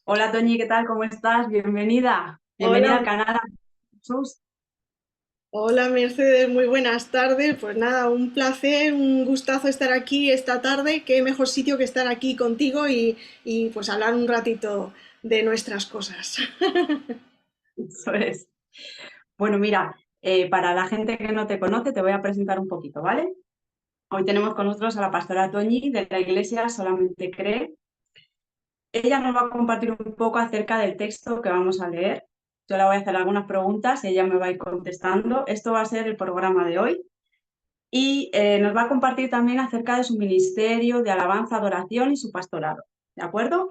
Hola Toñi, ¿qué tal? ¿Cómo estás? Bienvenida. Bienvenida al Hola, canal. Jesús. hola Mercedes, muy buenas tardes. Pues nada, un placer, un gustazo estar aquí esta tarde. Qué mejor sitio que estar aquí contigo y pues hablar un ratito de nuestras cosas. Eso es. Bueno, mira, para la gente que no te conoce, te voy a presentar un poquito, ¿vale? Hoy tenemos con nosotros a la pastora Toñi de la iglesia Solamente Cree. Ella nos va a compartir un poco acerca del texto que vamos a leer. Yo le voy a hacer algunas preguntas y ella me va a ir contestando. Esto va a ser el programa de hoy. Y nos va a compartir también acerca de su ministerio de alabanza, adoración y su pastorado. ¿De acuerdo?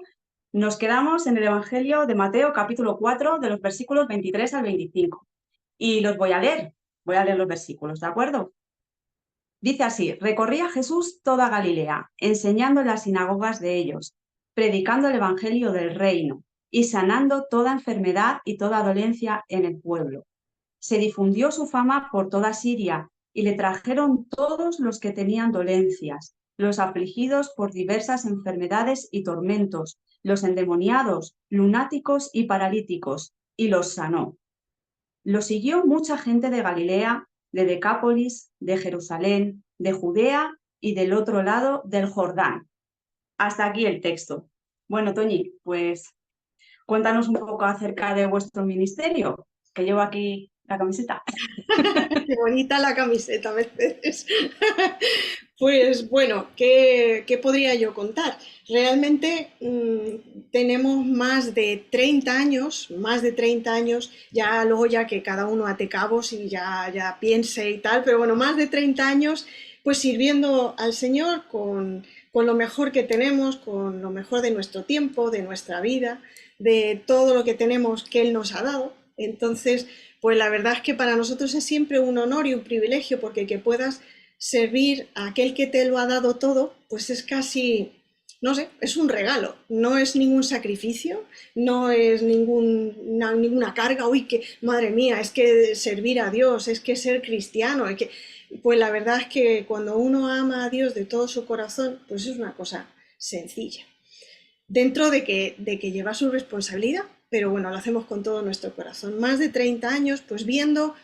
Nos quedamos en el Evangelio de Mateo, capítulo 4, de los versículos 23 al 25. Y los voy a leer. Voy a leer los versículos, ¿de acuerdo? Dice así: recorría Jesús toda Galilea, enseñando en las sinagogas de ellos, predicando el Evangelio del reino y sanando toda enfermedad y toda dolencia en el pueblo. Se difundió su fama por toda Siria y le trajeron todos los que tenían dolencias, los afligidos por diversas enfermedades y tormentos, los endemoniados, lunáticos y paralíticos, y los sanó. Lo siguió mucha gente de Galilea, de Decápolis, de Jerusalén, de Judea y del otro lado del Jordán. Hasta aquí el texto. Bueno, Toñi, pues cuéntanos un poco acerca de vuestro ministerio, que llevo aquí la camiseta. Qué bonita la camiseta, Mercedes. Pues bueno, ¿qué podría yo contar? Realmente tenemos más de 30 años, ya luego ya que cada uno ate cabos y ya piense y tal, pero bueno, más de 30 años pues sirviendo al Señor con lo mejor que tenemos, con lo mejor de nuestro tiempo, de nuestra vida, de todo lo que tenemos que Él nos ha dado. Entonces, pues la verdad es que para nosotros es siempre un honor y un privilegio porque que puedas servir a aquel que te lo ha dado todo, pues es casi, no sé, es un regalo, no es ningún sacrificio, no es ninguna carga, uy, que madre mía, es que servir a Dios, es que ser cristiano, es que, pues la verdad es que cuando uno ama a Dios de todo su corazón, pues es una cosa sencilla, dentro de que lleva su responsabilidad, pero bueno, lo hacemos con todo nuestro corazón. Más de 30 años, pues viendo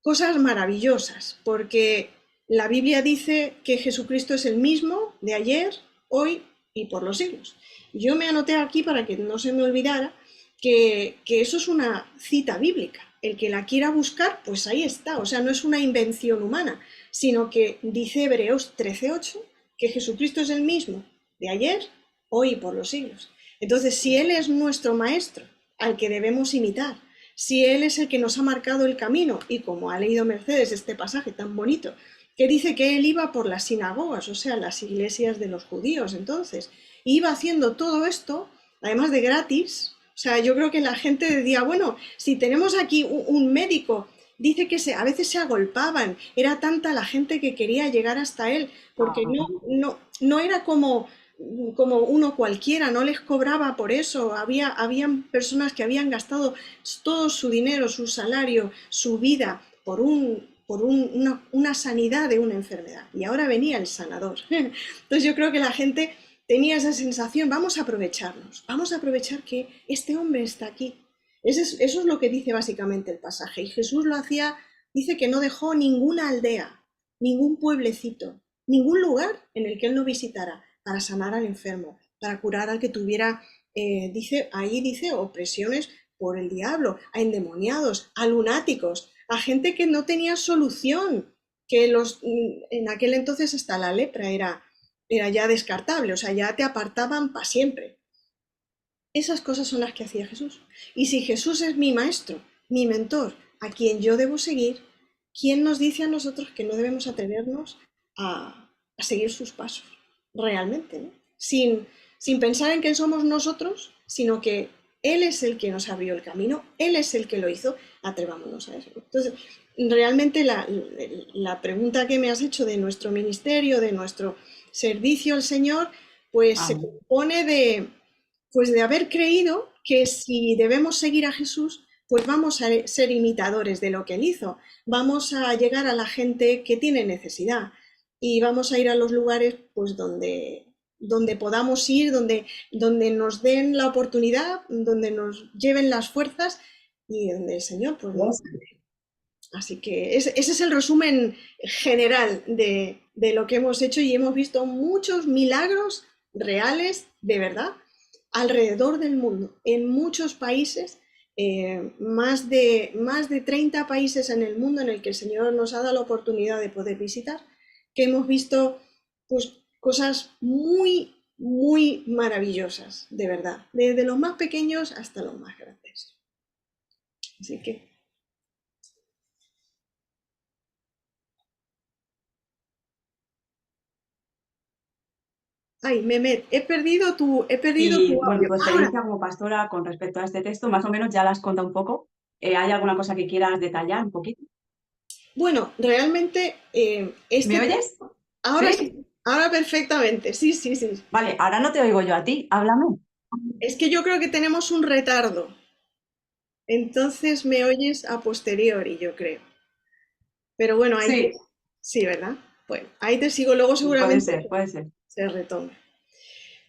cosas maravillosas, porque la Biblia dice que Jesucristo es el mismo de ayer, hoy y por los siglos. Yo me anoté aquí para que no se me olvidara que eso es una cita bíblica. El que la quiera buscar, pues ahí está. O sea, no es una invención humana, sino que dice Hebreos 13:8 que Jesucristo es el mismo de ayer, hoy y por los siglos. Entonces, si Él es nuestro maestro, al que debemos imitar, si Él es el que nos ha marcado el camino, y como ha leído Mercedes este pasaje tan bonito, que dice que Él iba por las sinagogas, o sea, las iglesias de los judíos, entonces, iba haciendo todo esto, además de gratis. O sea, yo creo que la gente decía, bueno, si tenemos aquí un médico, dice que a veces se agolpaban, era tanta la gente que quería llegar hasta él, porque Ah, no era como uno cualquiera, no les cobraba por eso. Habían personas que habían gastado todo su dinero, su salario, su vida por una sanidad de una enfermedad. Y ahora venía el sanador. Entonces yo creo que la gente tenía esa sensación, vamos a aprovecharnos, vamos a aprovechar que este hombre está aquí. Eso es lo que dice básicamente el pasaje. Y Jesús lo hacía, dice que no dejó ninguna aldea, ningún pueblecito, ningún lugar en el que él no visitara para sanar al enfermo, para curar al que tuviera, ahí dice, opresiones por el diablo, a endemoniados, a lunáticos, a gente que no tenía solución, que en aquel entonces hasta la lepra era ya descartable, o sea, ya te apartaban para siempre. Esas cosas son las que hacía Jesús. Y si Jesús es mi maestro, mi mentor, a quien yo debo seguir, ¿quién nos dice a nosotros que no debemos atrevernos a seguir sus pasos? Realmente, ¿no? Sin pensar en quién somos nosotros, sino que Él es el que nos abrió el camino, Él es el que lo hizo, atrevámonos a eso. Entonces, realmente la pregunta que me has hecho de nuestro ministerio, de nuestro servicio al Señor, pues se ah, compone de haber creído que si debemos seguir a Jesús, pues vamos a ser imitadores de lo que Él hizo, vamos a llegar a la gente que tiene necesidad y vamos a ir a los lugares pues donde podamos ir, donde nos den la oportunidad, donde nos lleven las fuerzas y donde el Señor pues nos... Así que ese es el resumen general de lo que hemos hecho y hemos visto muchos milagros reales, de verdad, alrededor del mundo, en muchos países, más de 30 países en el mundo en el que el Señor nos ha dado la oportunidad de poder visitar, que hemos visto pues, cosas muy, muy maravillosas, de verdad, desde los más pequeños hasta los más grandes. Así que... Ay, Mehmet, he perdido tu Y bueno, audio. tu Ahora, experiencia como pastora con respecto a este texto, más o menos ya la has contado un poco. ¿Hay alguna cosa que quieras detallar un poquito? bueno, realmente ¿Me oyes? ahora ¿Sí? sí, ahora perfectamente, sí, sí, sí. Vale, ahora no te oigo yo a ti, háblame. Es que yo creo que tenemos un retardo, entonces me oyes a posteriori, yo creo. Pero bueno, Sí, sí, ¿verdad? Bueno, ahí te sigo, luego puede seguramente ser, puede ser. se retome.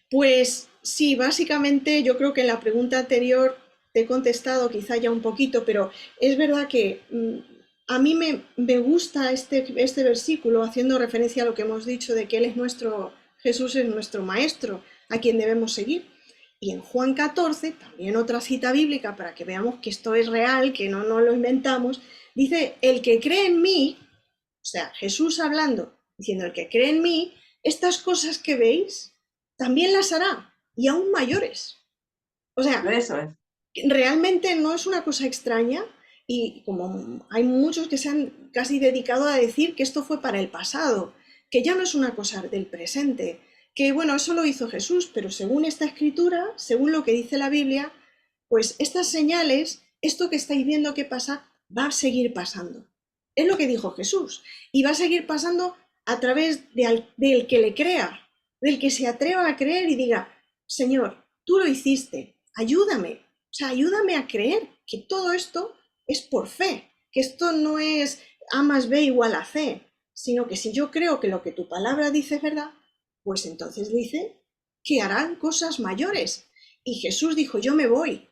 Pues sí, básicamente yo creo que en la pregunta anterior te he contestado quizá ya un poquito, pero es verdad que a mí me gusta este versículo haciendo referencia a lo que hemos dicho de que Él es Jesús es nuestro Maestro, a quien debemos seguir. Y en Juan 14, también otra cita bíblica para que veamos que esto es real, que no lo inventamos, dice, el que cree en mí, o sea, Jesús hablando, diciendo, el que cree en mí, estas cosas que veis, también las hará, y aún mayores. O sea, Eso es. realmente no es una cosa extraña, y como hay muchos que se han casi dedicado a decir que esto fue para el pasado, que ya no es una cosa del presente, que bueno, eso lo hizo Jesús, pero según esta escritura, según lo que dice la Biblia, pues estas señales, esto que estáis viendo que pasa, va a seguir pasando. Es lo que dijo Jesús, y va a seguir pasando a través del que le crea, del que se atreva a creer y diga, Señor, tú lo hiciste, ayúdame, o sea, ayúdame a creer que todo esto es por fe, que esto no es A más B igual a C, sino que si yo creo que lo que tu palabra dice es verdad, pues entonces dice que harán cosas mayores. Y Jesús dijo, yo me voy,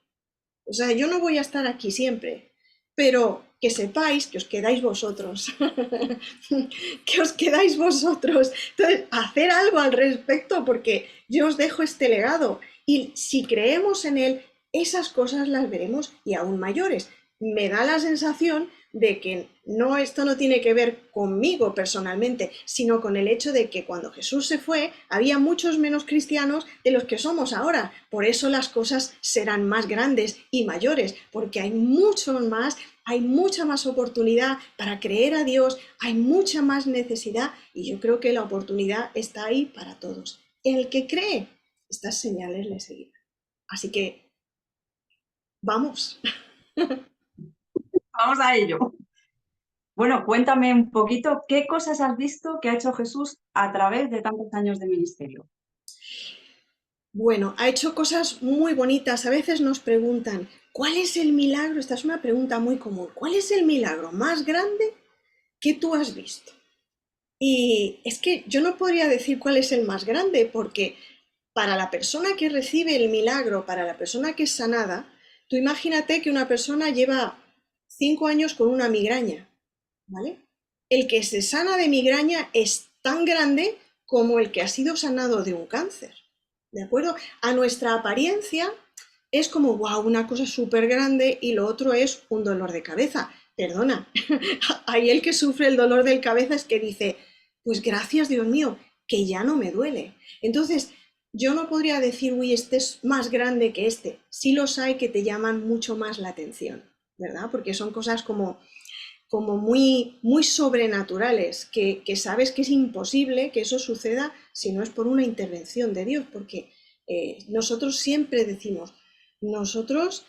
o sea, yo no voy a estar aquí siempre, pero que sepáis que os quedáis vosotros, que os quedáis vosotros. Entonces, hacer algo al respecto porque yo os dejo este legado y si creemos en él, esas cosas las veremos y aún mayores. Me da la sensación de que no, esto no tiene que ver conmigo personalmente, sino con el hecho de que cuando Jesús se fue había muchos menos cristianos de los que somos ahora. Por eso las cosas serán más grandes y mayores, porque hay mucho más, hay mucha más oportunidad para creer a Dios, hay mucha más necesidad y yo creo que la oportunidad está ahí para todos. El que cree, estas señales le seguirán. Así que vamos. Vamos a ello. Bueno, cuéntame un poquito qué cosas has visto que ha hecho Jesús a través de tantos años de ministerio. Bueno, ha hecho cosas muy bonitas. A veces nos preguntan, ¿cuál es el milagro? Esta es una pregunta muy común. ¿Cuál es el milagro más grande que tú has visto? Y es que yo no podría decir cuál es el más grande, porque para la persona que recibe el milagro, para la persona que es sanada, tú imagínate que una persona lleva 5 años con una migraña, ¿vale? El que se sana de migraña es tan grande como el que ha sido sanado de un cáncer, ¿de acuerdo? A nuestra apariencia es como, wow, una cosa súper grande y lo otro es un dolor de cabeza. Perdona, ahí el que sufre el dolor de cabeza es que dice, pues gracias Dios mío, que ya no me duele. Entonces, yo no podría decir, uy, este es más grande que este. Sí los hay que te llaman mucho más la atención, ¿verdad? Porque son cosas como muy, muy sobrenaturales, que sabes que es imposible que eso suceda si no es por una intervención de Dios, porque nosotros siempre decimos, nosotros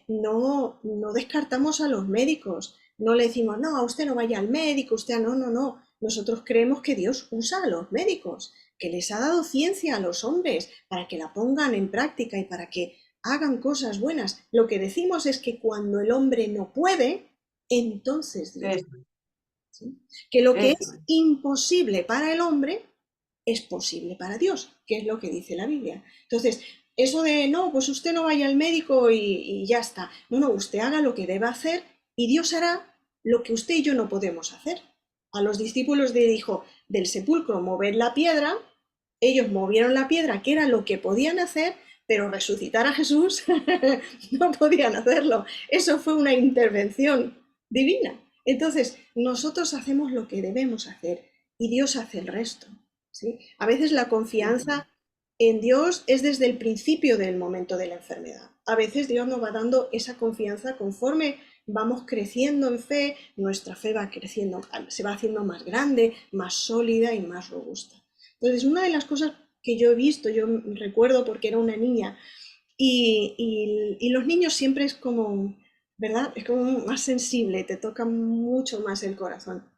no descartamos a los médicos, no le decimos, no, a usted no vaya al médico, usted no, nosotros creemos que Dios usa a los médicos, que les ha dado ciencia a los hombres para que la pongan en práctica y para que hagan cosas buenas. Lo que decimos es que cuando el hombre no puede, entonces Dios, Eso, ¿sí? Que lo que eso. es imposible para el hombre, es posible para Dios, que es lo que dice la Biblia. Entonces, eso de, no, pues usted no vaya al médico y ya está. No, no, usted haga lo que deba hacer y Dios hará lo que usted y yo no podemos hacer. A los discípulos le dijo, del sepulcro moved la piedra, ellos movieron la piedra, que era lo que podían hacer, pero resucitar a Jesús no podían hacerlo. Eso fue una intervención divina. Entonces, nosotros hacemos lo que debemos hacer y Dios hace el resto. ¿Sí? A veces la confianza en Dios es desde el principio del momento de la enfermedad. A veces Dios nos va dando esa confianza conforme vamos creciendo en fe, nuestra fe va creciendo, se va haciendo más grande, más sólida y más robusta. Entonces, una de las cosas que yo he visto, yo recuerdo porque era una niña, y los niños siempre es como, ¿verdad? Es como más sensible, te toca mucho más el corazón.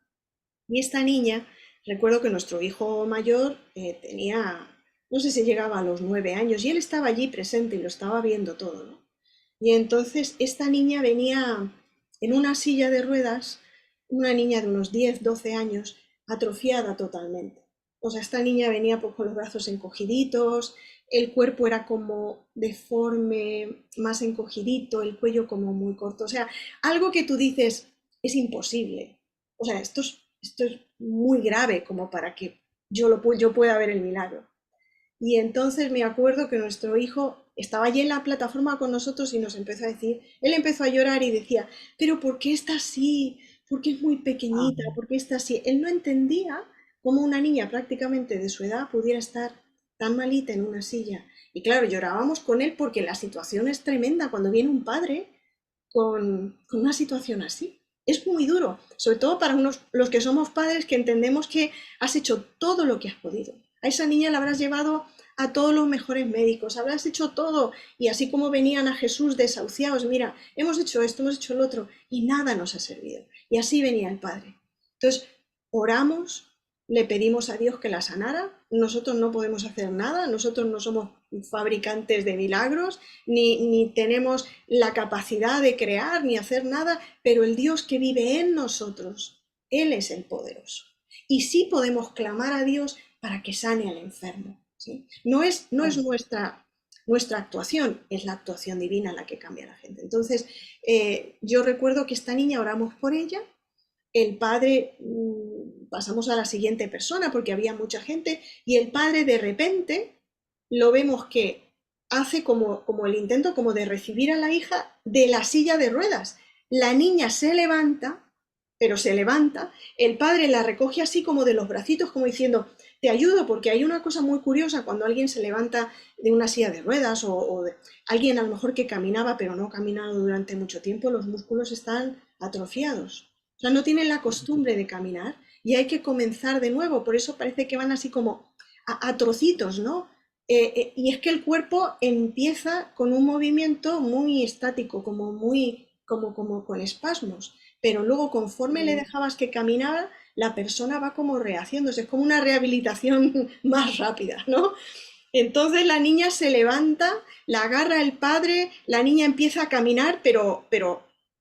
Y esta niña, recuerdo que nuestro hijo mayor tenía, no sé si llegaba a los 9 años, y él estaba allí presente y lo estaba viendo todo, ¿no? Y entonces esta niña venía en una silla de ruedas, una niña de unos 10, 12 años, atrofiada totalmente. O sea, esta niña venía pues, con los brazos encogiditos, el cuerpo era como deforme, más encogidito, el cuello como muy corto. O sea, algo que tú dices es imposible. O sea, esto es muy grave como para que yo pueda ver el milagro. Y entonces me acuerdo que nuestro hijo estaba allí en la plataforma con nosotros y nos empezó a decir, él empezó a llorar y decía, pero ¿por qué está así? ¿Por qué es muy pequeñita? ¿Por qué está así? Él no entendía cómo una niña prácticamente de su edad pudiera estar tan malita en una silla. Y claro, llorábamos con él porque la situación es tremenda cuando viene un padre con una situación así. Es muy duro, sobre todo para los que somos padres que entendemos que has hecho todo lo que has podido. A esa niña la habrás llevado a todos los mejores médicos, habrás hecho todo y así como venían a Jesús desahuciados, mira, hemos hecho esto, hemos hecho lo otro y nada nos ha servido. Y así venía el Padre. Entonces, oramos, le pedimos a Dios que la sanara, nosotros no podemos hacer nada, nosotros no somos fabricantes de milagros, ni tenemos la capacidad de crear, ni hacer nada, pero el Dios que vive en nosotros, Él es el poderoso. Y sí podemos clamar a Dios para que sane al enfermo. ¿Sí? No es nuestra actuación, es la actuación divina la que cambia a la gente. Entonces, yo recuerdo que esta niña oramos por ella, el padre, pasamos a la siguiente persona porque había mucha gente, y el padre de repente lo vemos que hace como el intento como de recibir a la hija de la silla de ruedas. La niña se levanta, pero se levanta, el padre la recoge así como de los bracitos, como diciendo, te ayudo, porque hay una cosa muy curiosa cuando alguien se levanta de una silla de ruedas o de alguien a lo mejor que caminaba pero no ha caminado durante mucho tiempo, los músculos están atrofiados. O sea, no tienen la costumbre de caminar y hay que comenzar de nuevo, por eso parece que van así como a trocitos, ¿no? Y es que el cuerpo empieza con un movimiento muy estático, como con espasmos, pero luego conforme le dejabas que caminara, la persona va como rehaciéndose, es como una rehabilitación más rápida, ¿no? Entonces la niña se levanta, la agarra el padre, la niña empieza a caminar, pero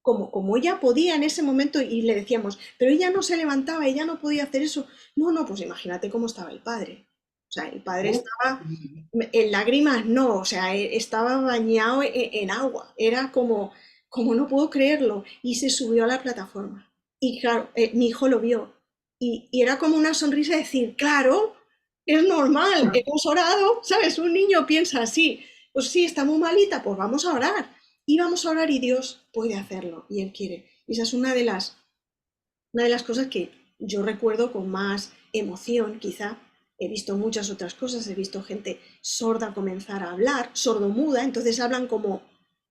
como ella podía en ese momento y le decíamos, pero ella no se levantaba, ella no podía hacer eso. No, no, pues imagínate cómo estaba el padre. O sea, el padre estaba en lágrimas, no, o sea, estaba bañado en agua. Era como no puedo creerlo. Y se subió a la plataforma. Y claro, mi hijo lo vio. Y era como una sonrisa de decir, claro, es normal, hemos orado, ¿sabes? Un niño piensa así, pues sí, está muy malita, pues vamos a orar. Y vamos a orar y Dios puede hacerlo y Él quiere. Y esa es una de las cosas que yo recuerdo con más emoción, quizá. He visto muchas otras cosas, he visto gente sorda comenzar a hablar, sordomuda, entonces hablan como,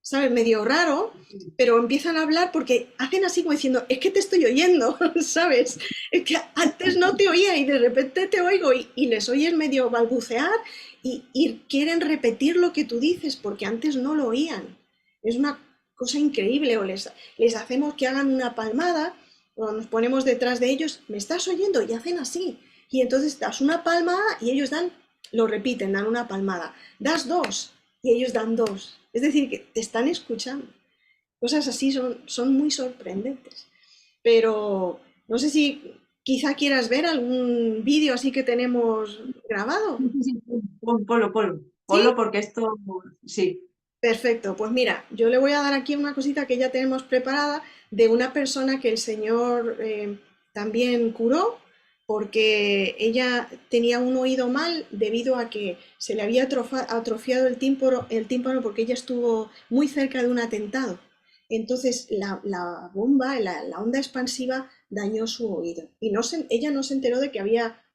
¿sabes? Medio raro, pero empiezan a hablar porque hacen así como diciendo, es que te estoy oyendo, ¿sabes? Es que antes no te oía y de repente te oigo y les oyes medio balbucear y quieren repetir lo que tú dices porque antes no lo oían. Es una cosa increíble, o les hacemos que hagan una palmada o nos ponemos detrás de ellos, ¿me estás oyendo? Y hacen así. Y entonces das una palmada y ellos lo repiten, dan una palmada. Das dos y ellos dan dos. Es decir, que te están escuchando. Cosas así son muy sorprendentes. Pero no sé si Quizá quieras ver algún vídeo así que tenemos grabado. Sí, sí, sí, ponlo, ponlo, ¿Sí? ponlo porque esto, sí. Perfecto, pues mira, yo le voy a dar aquí una cosita que ya tenemos preparada de una persona que el Señor también curó porque ella tenía un oído mal debido a que se le había atrofiado el tímpano porque ella estuvo muy cerca de un atentado. Entonces la bomba, la onda expansiva dañó su oído y ella no se enteró de que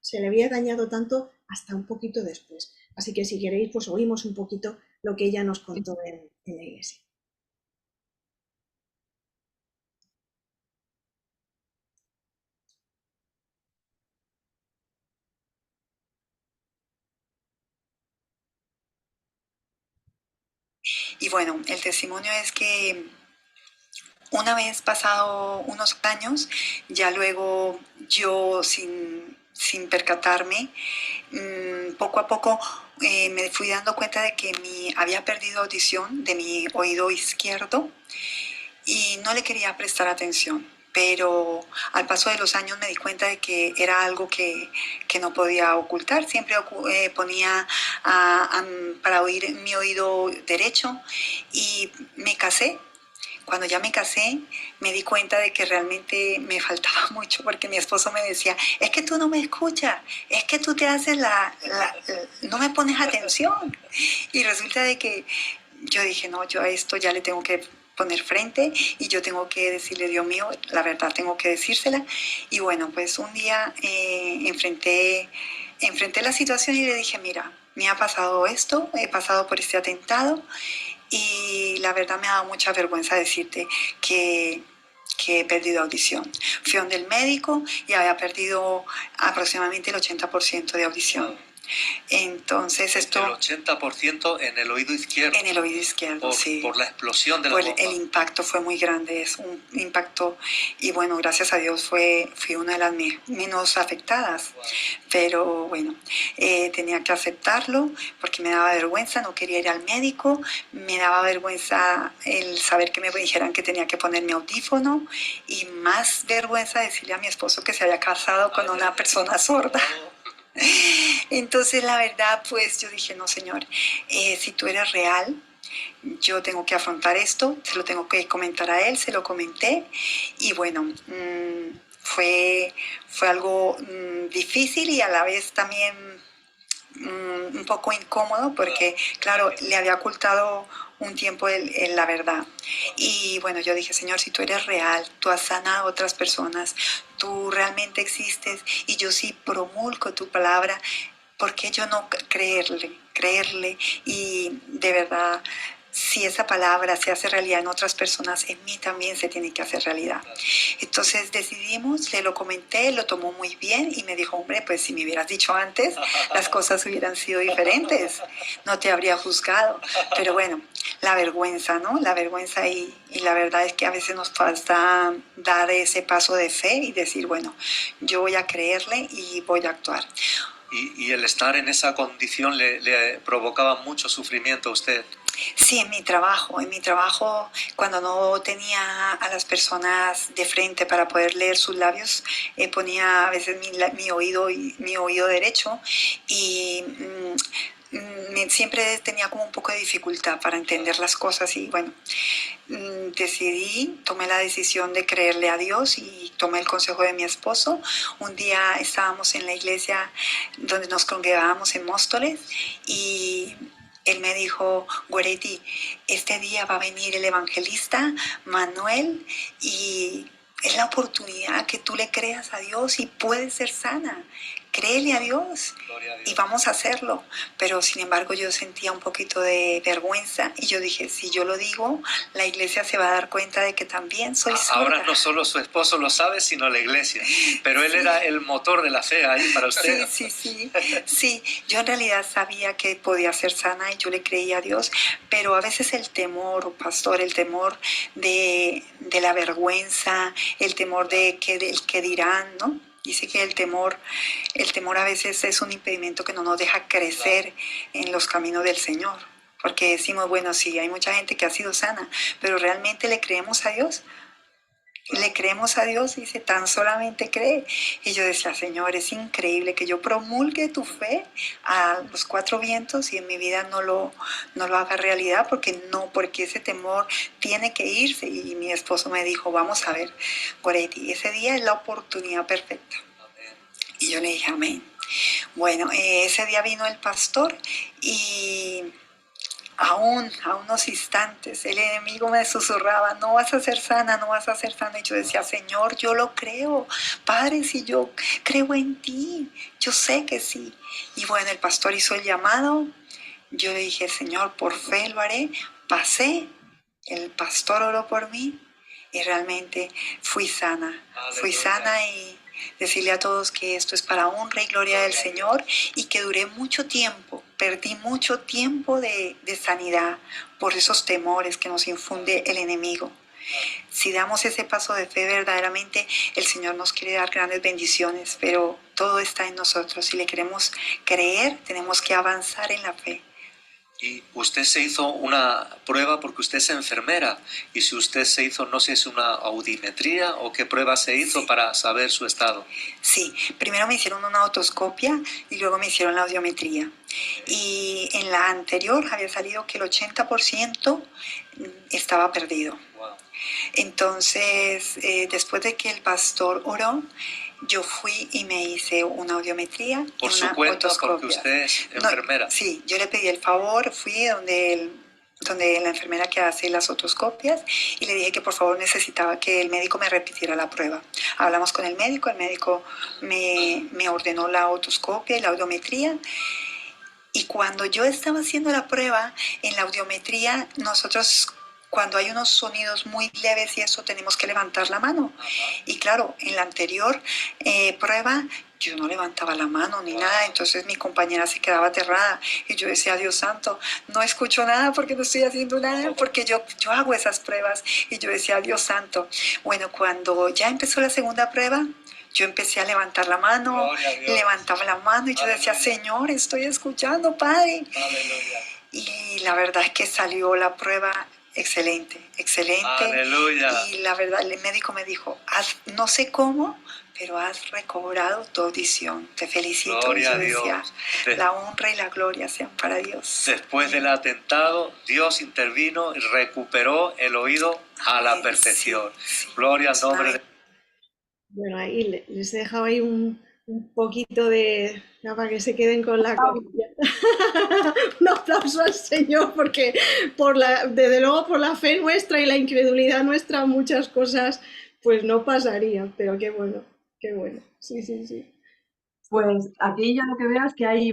se le había dañado tanto hasta un poquito después. Así que si queréis, pues oímos un poquito lo que ella nos contó en la iglesia. Y bueno, el testimonio es que una vez pasado unos años, ya luego yo sin percatarme, poco a poco me fui dando cuenta de que había perdido audición de mi oído izquierdo y no le quería prestar atención. Pero al paso de los años me di cuenta de que era algo que no podía ocultar. Siempre ponía para oír mi oído derecho y me casé. Cuando ya me casé, me di cuenta de que realmente me faltaba mucho porque mi esposo me decía, es que tú no me escuchas, es que tú te haces no me pones atención. Y resulta de que yo dije, no, yo a esto ya le tengo que poner frente y yo tengo que decirle, Dios mío, la verdad tengo que decírsela. Y bueno, pues un día enfrenté la situación y le dije, mira, me ha pasado esto, he pasado por este atentado y la verdad me ha dado mucha vergüenza decirte que he perdido audición. Fui donde el médico y había perdido aproximadamente el 80% de audición. Entonces esto... El 80% en el oído izquierdo. En el oído izquierdo, sí. Por la explosión de la bomba. El impacto fue muy grande, es un impacto, y bueno, gracias a Dios fui una de las menos afectadas. Wow. Pero bueno, tenía que aceptarlo porque me daba vergüenza, no quería ir al médico, me daba vergüenza el saber que me dijeran que tenía que ponerme audífono y más vergüenza decirle a mi esposo que se había casado con una persona sorda. Entonces la verdad pues yo dije, no señor, si tú eres real, yo tengo que afrontar esto, se lo tengo que comentar a él, se lo comenté y bueno, fue algo difícil y a la vez también un poco incómodo porque claro, le había ocultado un tiempo la verdad. Y bueno, yo dije, Señor, si tú eres real, tú has sanado a otras personas, tú realmente existes y yo sí promulgo tu palabra, ¿por qué yo no creerle? Y de verdad, si esa palabra se hace realidad en otras personas, en mí también se tiene que hacer realidad. Entonces decidimos, le lo comenté, lo tomó muy bien y me dijo, hombre, pues si me hubieras dicho antes, las cosas hubieran sido diferentes, no te habría juzgado. Pero bueno, la vergüenza, ¿no? La vergüenza y la verdad es que a veces nos falta dar ese paso de fe y decir, bueno, yo voy a creerle y voy a actuar. Y el estar en esa condición le provocaba mucho sufrimiento a usted. Sí, en mi trabajo, cuando no tenía a las personas de frente para poder leer sus labios, ponía a veces mi oído derecho y siempre tenía como un poco de dificultad para entender las cosas y bueno, tomé la decisión de creerle a Dios y tomé el consejo de mi esposo. Un día estábamos en la iglesia donde nos congregábamos en Móstoles y él me dijo, Goretti, este día va a venir el evangelista Manuel y es la oportunidad que tú le creas a Dios y puedes ser sana. Créele a Dios y vamos a hacerlo. Pero sin embargo yo sentía un poquito de vergüenza y yo dije, si yo lo digo, la iglesia se va a dar cuenta de que también soy sorda. Ahora no solo su esposo lo sabe, sino la iglesia. Pero él era el motor de la fe ahí para usted. Sí, yo en realidad sabía que podía ser sana y yo le creía a Dios, pero a veces el temor, pastor, el temor de la vergüenza, el temor del que dirán, ¿no? Dice que el temor a veces es un impedimento que no nos deja crecer en los caminos del Señor. Porque decimos, bueno, sí, hay mucha gente que ha sido sana, pero ¿realmente le creemos a Dios? Le creemos a Dios, dice, tan solamente cree. Y yo decía, Señor, es increíble que yo promulgue tu fe a los cuatro vientos y en mi vida no lo haga realidad, porque ese temor tiene que irse. Y mi esposo me dijo, vamos a ver, Goretti, ese día es la oportunidad perfecta. Y yo le dije, amén. Bueno, ese día vino el pastor y a unos instantes, el enemigo me susurraba, no vas a ser sana, no vas a ser sana. Y yo decía, Señor, yo lo creo. Padre, si yo creo en ti, yo sé que sí. Y bueno, el pastor hizo el llamado. Yo le dije, Señor, por fe lo haré. Pasé, el pastor oró por mí y realmente fui sana. Fui sana y decirle a todos que esto es para honra y gloria del Señor y que duré mucho tiempo, perdí mucho tiempo de sanidad por esos temores que nos infunde el enemigo. Si damos ese paso de fe, verdaderamente el Señor nos quiere dar grandes bendiciones, pero todo está en nosotros. Si le queremos creer, tenemos que avanzar en la fe. Y usted se hizo una prueba porque usted es enfermera. Y si usted se hizo, no sé si una audiometría o qué prueba se hizo, sí, para saber su estado. Sí, primero me hicieron una otoscopia y luego me hicieron la audiometría. Y en la anterior había salido que el 80% estaba perdido. Wow. Entonces, después de que el pastor oró, yo fui y me hice una audiometría. Por su cuenta, porque usted es enfermera. No, sí, yo le pedí el favor, fui donde la enfermera que hace las otoscopias y le dije que por favor necesitaba que el médico me repitiera la prueba. Hablamos con el médico me ordenó la otoscopia y la audiometría. Y cuando yo estaba haciendo la prueba, en la audiometría, nosotros, cuando hay unos sonidos muy leves y eso, tenemos que levantar la mano. Y claro, en la anterior prueba, yo no levantaba la mano ni nada, entonces mi compañera se quedaba aterrada. Y yo decía, Dios santo, no escucho nada porque no estoy haciendo nada, porque yo hago esas pruebas. Y yo decía, Dios santo. Bueno, cuando ya empezó la segunda prueba, yo empecé a levantar la mano, levantaba la mano y yo decía, Señor, estoy escuchando, Padre. Aleluya. Y la verdad es que salió la prueba excelente, excelente. Aleluya. Y la verdad, el médico me dijo, no sé cómo, pero has recobrado tu audición. Te felicito. Gloria y yo a decía, Dios. la honra y la gloria sean para Dios. Después del atentado, Dios intervino y recuperó el oído a la perfección. Sí, sí. Gloria al nombre de... Bueno, ahí les he dejado ahí un poquito de... ya para que se queden con la copia. Un aplauso al Señor, porque desde luego por la fe nuestra y la incredulidad nuestra muchas cosas pues no pasarían, pero qué bueno, qué bueno. Sí, sí, sí. Pues aquí ya lo que veo es que hay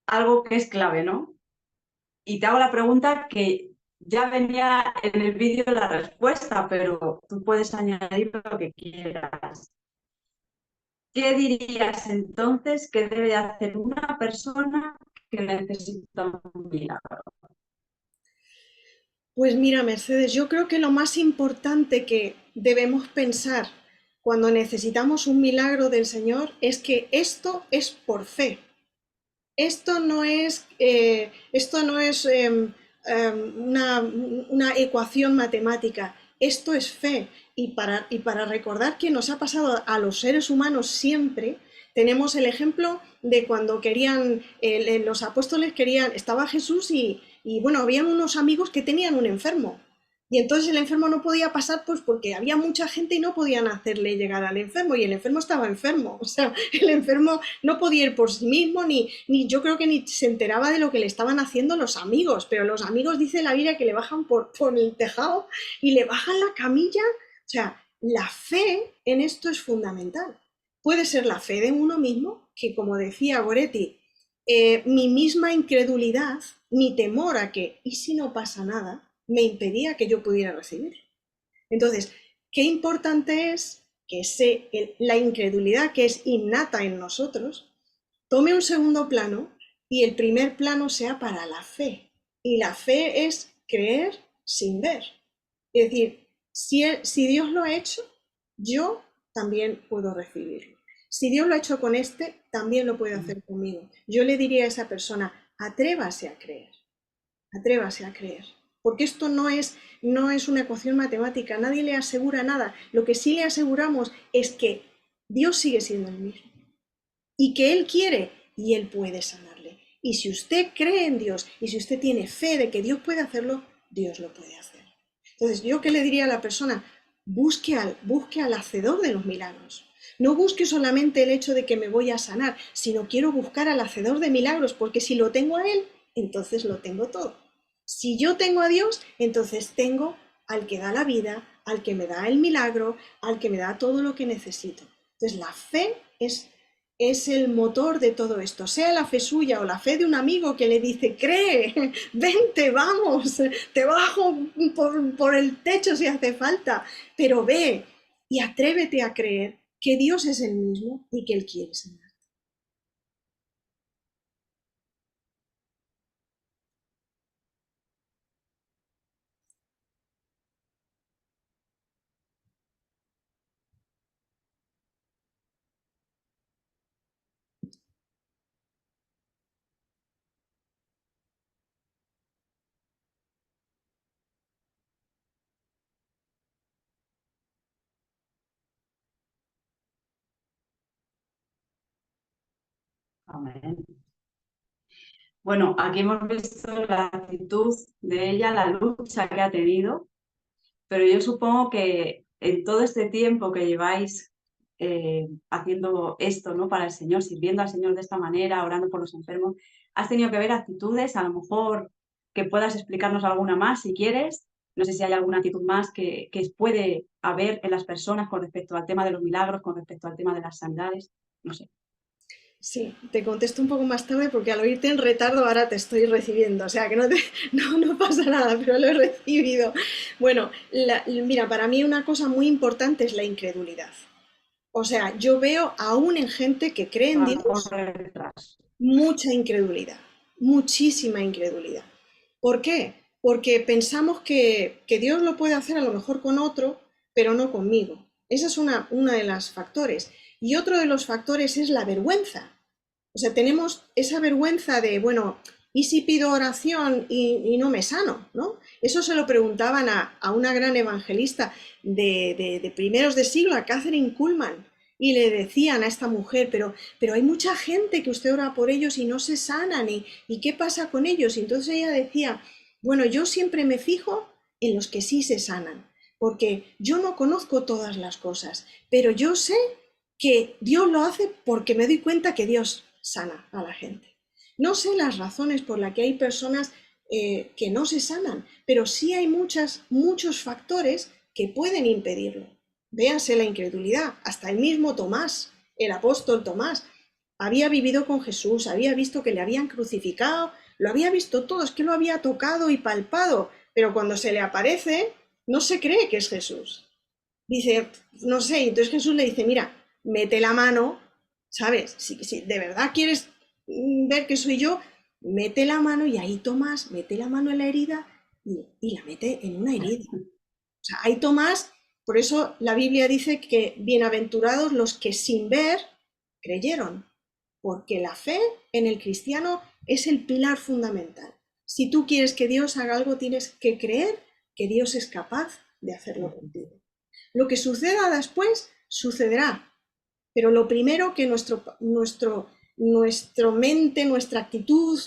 algo que es clave, ¿no? Y te hago la pregunta que ya venía en el vídeo la respuesta, pero tú puedes añadir lo que quieras. ¿Qué dirías entonces que debe hacer una persona que necesita un milagro? Pues mira, Mercedes, yo creo que lo más importante que debemos pensar cuando necesitamos un milagro del Señor es que esto es por fe. Esto no es una ecuación matemática, esto es fe. Y para recordar que nos ha pasado a los seres humanos siempre, tenemos el ejemplo de cuando los apóstoles estaba Jesús y bueno, habían unos amigos que tenían un enfermo. Y entonces el enfermo no podía pasar pues porque había mucha gente y no podían hacerle llegar al enfermo y el enfermo estaba enfermo. O sea, el enfermo no podía ir por sí mismo ni yo creo que ni se enteraba de lo que le estaban haciendo los amigos, pero los amigos dice la Biblia que le bajan por el tejado y le bajan la camilla. O sea, la fe en esto es fundamental. Puede ser la fe de uno mismo, que como decía Goretti, mi misma incredulidad, mi temor a que, ¿y si no pasa nada?, me impedía que yo pudiera recibir. Entonces, qué importante es que la incredulidad que es innata en nosotros tome un segundo plano y el primer plano sea para la fe. Y la fe es creer sin ver. Es decir, si Dios lo ha hecho, yo también puedo recibirlo. Si Dios lo ha hecho con este, también lo puede hacer conmigo. Yo le diría a esa persona, atrévase a creer. Atrévase a creer. porque esto no es una ecuación matemática, nadie le asegura nada. Lo que sí le aseguramos es que Dios sigue siendo el mismo y que Él quiere y Él puede sanarle. Y si usted cree en Dios y si usted tiene fe de que Dios puede hacerlo, Dios lo puede hacer. Entonces, ¿yo qué le diría a la persona? Busque al hacedor de los milagros. No busque solamente el hecho de que me voy a sanar, sino quiero buscar al hacedor de milagros, porque si lo tengo a Él, entonces lo tengo todo. Si yo tengo a Dios, entonces tengo al que da la vida, al que me da el milagro, al que me da todo lo que necesito. Entonces la fe es el motor de todo esto, sea la fe suya o la fe de un amigo que le dice, cree, vente, vamos, te bajo por el techo si hace falta, pero ve y atrévete a creer que Dios es el mismo y que Él quiere sanar. Amén. Bueno, aquí hemos visto la actitud de ella, la lucha que ha tenido, pero yo supongo que en todo este tiempo que lleváis haciendo esto, ¿no? Para el Señor, sirviendo al Señor de esta manera, orando por los enfermos, has tenido que ver actitudes, a lo mejor que puedas explicarnos alguna más si quieres. No sé si hay alguna actitud más que puede haber en las personas con respecto al tema de los milagros, con respecto al tema de las sanidades, no sé. Sí, te contesto un poco más tarde porque al oírte en retardo ahora te estoy recibiendo, o sea que no pasa nada, pero lo he recibido. Bueno, mira, para mí una cosa muy importante es la incredulidad. O sea, yo veo aún en gente que cree en Vamos por Dios detrás. mucha incredulidad, muchísima incredulidad. ¿Por qué? Porque pensamos que Dios lo puede hacer a lo mejor con otro, pero no conmigo. Esa es una de las factores. Y otro de los factores es la vergüenza. O sea, tenemos esa vergüenza de, bueno, ¿y si pido oración y no me sano? ¿No? Eso se lo preguntaban a una gran evangelista de primeros de siglo, a Catherine Kuhlman, y le decían a esta mujer, pero hay mucha gente que usted ora por ellos y no se sanan, ¿y qué pasa con ellos? Y entonces ella decía, bueno, yo siempre me fijo en los que sí se sanan, porque yo no conozco todas las cosas, pero yo sé que Dios lo hace porque me doy cuenta que Dios sana a la gente. No sé las razones por las que hay personas que no se sanan, pero sí hay muchos factores que pueden impedirlo. Véanse la incredulidad, hasta el mismo Tomás, el apóstol Tomás, había vivido con Jesús, había visto que le habían crucificado, lo había visto todo, es que lo había tocado y palpado, pero cuando se le aparece, no se cree que es Jesús. Dice, no sé, entonces Jesús le dice, mira, mete la mano, ¿sabes? Si de verdad quieres ver que soy yo, mete la mano y ahí Tomás mete la mano en la herida y la mete en una herida. O sea, ahí Tomás, por eso la Biblia dice que bienaventurados los que sin ver creyeron, porque la fe en el cristiano es el pilar fundamental. Si tú quieres que Dios haga algo, tienes que creer que Dios es capaz de hacerlo contigo. Lo que suceda después sucederá, pero lo primero que nuestra mente, nuestra actitud,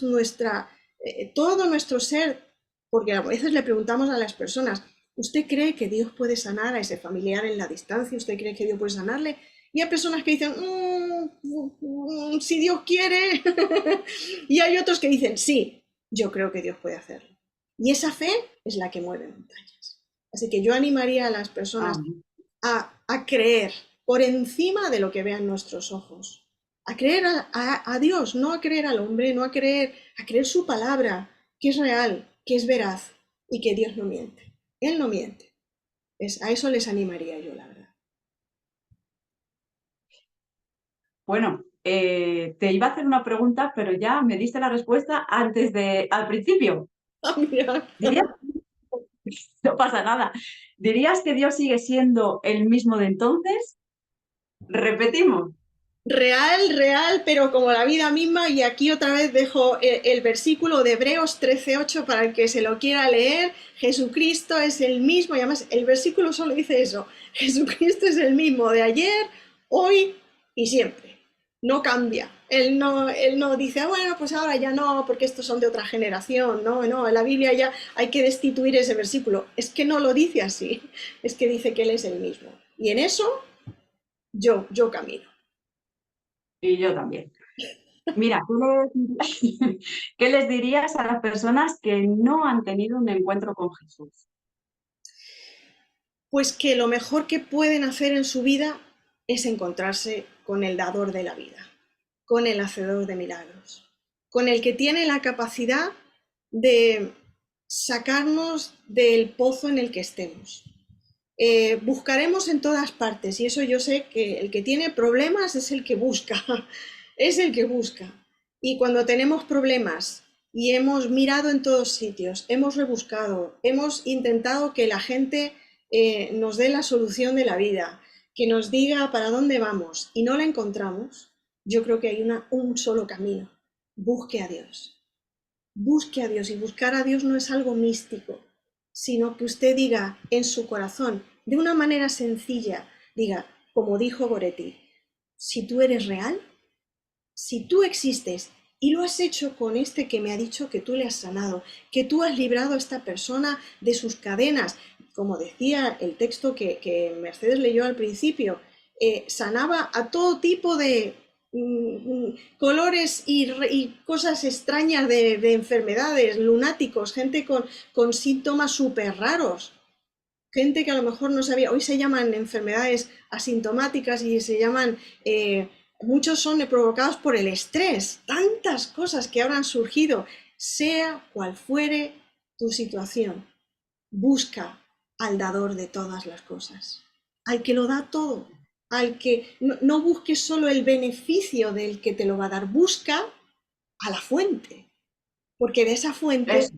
todo nuestro ser, porque a veces le preguntamos a las personas, ¿usted cree que Dios puede sanar a ese familiar en la distancia? ¿Usted cree que Dios puede sanarle? Y hay personas que dicen, si Dios quiere. Y hay otros que dicen, sí, yo creo que Dios puede hacerlo. Y esa fe es la que mueve montañas. Así que yo animaría a las personas a creer por encima de lo que vean nuestros ojos. A creer a Dios, no a creer al hombre, no a creer su palabra, que es real, que es veraz y que Dios no miente. Él no miente. A eso les animaría yo, la verdad. Bueno, te iba a hacer una pregunta, pero ya me diste la respuesta al principio. Ah, mira. ¿Dirías? No pasa nada. ¿Dirías que Dios sigue siendo el mismo de entonces? Repetimos. real, pero como la vida misma, y aquí otra vez dejo el versículo de Hebreos 13:8 para el que se lo quiera leer. Jesucristo es el mismo, y además el versículo solo dice eso: Jesucristo es el mismo de ayer, hoy y siempre, no cambia. Él no dice, "Ah, bueno, pues ahora ya no, porque estos son de otra generación". No, en la Biblia ya hay que destituir ese versículo. Es que no lo dice así, es que dice que Él es el mismo. Y en eso yo camino. Y yo también. Mira, ¿qué les dirías a las personas que no han tenido un encuentro con Jesús? Pues que lo mejor que pueden hacer en su vida es encontrarse con el dador de la vida, con el hacedor de milagros, con el que tiene la capacidad de sacarnos del pozo en el que estemos. Buscaremos en todas partes, y eso yo sé que el que tiene problemas es el que busca, es el que busca. Y cuando tenemos problemas y hemos mirado en todos sitios, hemos rebuscado, hemos intentado que la gente nos dé la solución de la vida, que nos diga para dónde vamos y no la encontramos, yo creo que hay un solo camino: busque a Dios. Busque a Dios, y buscar a Dios no es algo místico, sino que usted diga en su corazón, de una manera sencilla, diga, como dijo Goretti, si tú eres real, si tú existes y lo has hecho con este que me ha dicho que tú le has sanado, que tú has librado a esta persona de sus cadenas, como decía el texto que Mercedes leyó al principio, sanaba a todo tipo de colores y cosas extrañas de enfermedades, lunáticos, gente con síntomas súper raros, gente que a lo mejor no sabía. Hoy se llaman enfermedades asintomáticas y se llaman, muchos son provocados por el estrés, tantas cosas que ahora han surgido. Sea cual fuere tu situación, busca al dador de todas las cosas, al que lo da todo, al que no busques solo el beneficio del que te lo va a dar, busca a la fuente, porque de esa fuente Eso,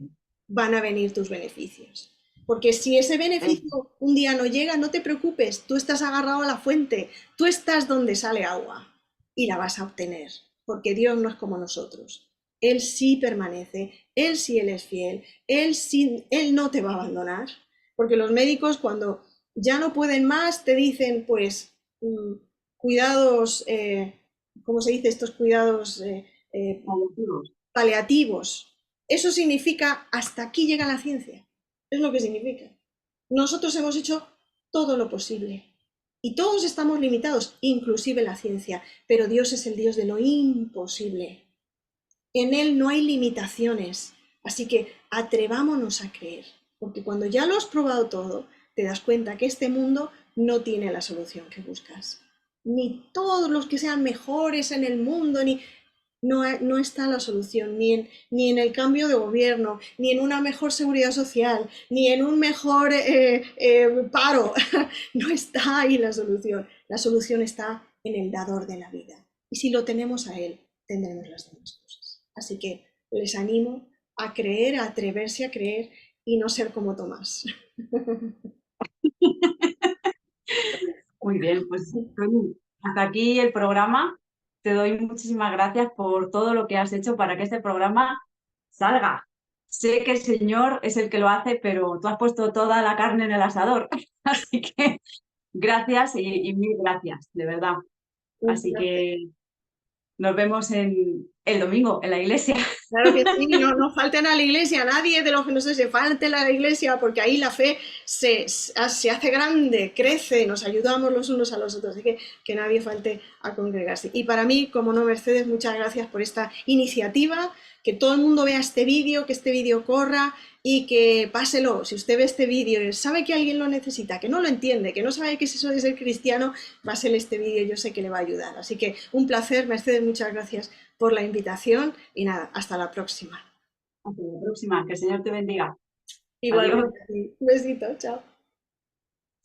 van a venir tus beneficios. Porque si ese eso. beneficio un día no llega, no te preocupes, tú estás agarrado a la fuente, tú estás donde sale agua y la vas a obtener, porque Dios no es como nosotros. Él sí permanece, Él es fiel, Él no te va a abandonar, porque los médicos cuando ya no pueden más te dicen, pues, cuidados, ¿cómo se dice? Estos cuidados Motivos. paliativos. Eso significa hasta aquí llega la ciencia. Es lo que significa. Nosotros hemos hecho todo lo posible y todos estamos limitados, inclusive la ciencia, pero Dios es el Dios de lo imposible. En Él no hay limitaciones, así que atrevámonos a creer, porque cuando ya lo has probado todo, te das cuenta que este mundo no tiene la solución que buscas. Ni todos los que sean mejores en el mundo, no está la solución, ni en el cambio de gobierno, ni en una mejor seguridad social, ni en un mejor paro. No está ahí la solución. La solución está en el dador de la vida. Y si lo tenemos a Él, tendremos las demás cosas. Así que les animo a creer, a atreverse a creer y no ser como Tomás. Muy bien, pues Toni, hasta aquí el programa. Te doy muchísimas gracias por todo lo que has hecho para que este programa salga. Sé que el Señor es el que lo hace, pero tú has puesto toda la carne en el asador. Así que gracias y mil gracias, de verdad. Un Así placer. que nos vemos el domingo en la iglesia. Claro que sí, no falten a la iglesia, nadie de los que no sé, se falten a la iglesia, porque ahí la fe se hace grande, crece, nos ayudamos los unos a los otros, así que nadie falte a congregarse. Y para mí, como no, Mercedes, muchas gracias por esta iniciativa, que todo el mundo vea este vídeo, que este vídeo corra y que páselo. Si usted ve este vídeo y sabe que alguien lo necesita, que no lo entiende, que no sabe qué es eso de ser cristiano, pásele este vídeo, yo sé que le va a ayudar. Así que un placer, Mercedes, muchas gracias por la invitación y nada, hasta la próxima. Hasta la próxima, que el Señor te bendiga. Adiós. Igualmente, un besito, chao.